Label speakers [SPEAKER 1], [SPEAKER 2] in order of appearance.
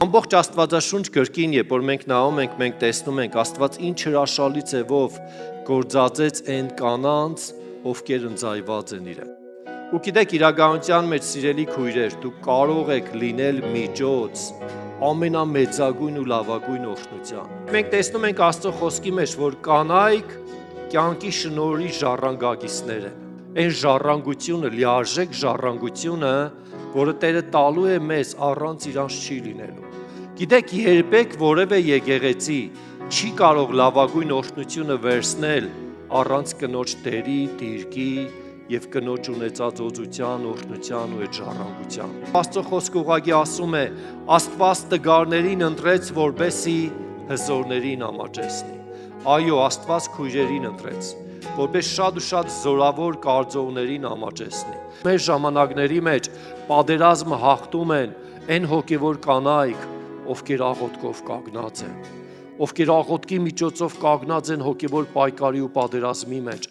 [SPEAKER 1] Ամբողջ Աստվածաշունչ կրկին, երբ որ մենք նայում ենք, մենք տեսնում ենք Աստված ինչ հրաշալի ձևով գործածեց այն կանանց, ովքեր ընձայված են իրեն։ Ու գիտեք, իրականության մեջ սիրելի քույրեր, դուք կարող եք լինել միջոց ամենամեծագույն ու լավագույն օրհնության։ Մենք տեսնում ենք Աստծո խոսքի մեջ, որ կանայք կյանքի շնորհի ժառանգագիցներ են։ Այն ժառանգությունը, լիարժեք ժառանգությունը, որը Տերը տալու է մեզ, առանց իրանց չի լինելու։ Գիտեք, երբեք որևէ եկեղեցի չի կարող լավագույն օրհնությունը վերցնել առանց կնոջ տերի, դիրքի եւ կնոջ ունեցած օծության, օրհնության ու այդ ժառանգության։ Աստծո խոսքը ուղղակի ասում է. Աստված տգարներին ընտրեց, որպեսի հզորներին ամաչեցնի։ Այո, Աստված քույրերին ընտրեց, որպես շատ ու շատ զորավոր կարծողներին ամաչեցնի։ Մեր ժամանակների մեջ պատերազմը հաղթում են այն հոգևոր կանայք, ովքեր աղոթքով կանգնած են, ովքեր աղոթքի միջոցով կանգնած են հոգևոր պայքարի ու պատերազմի մեջ։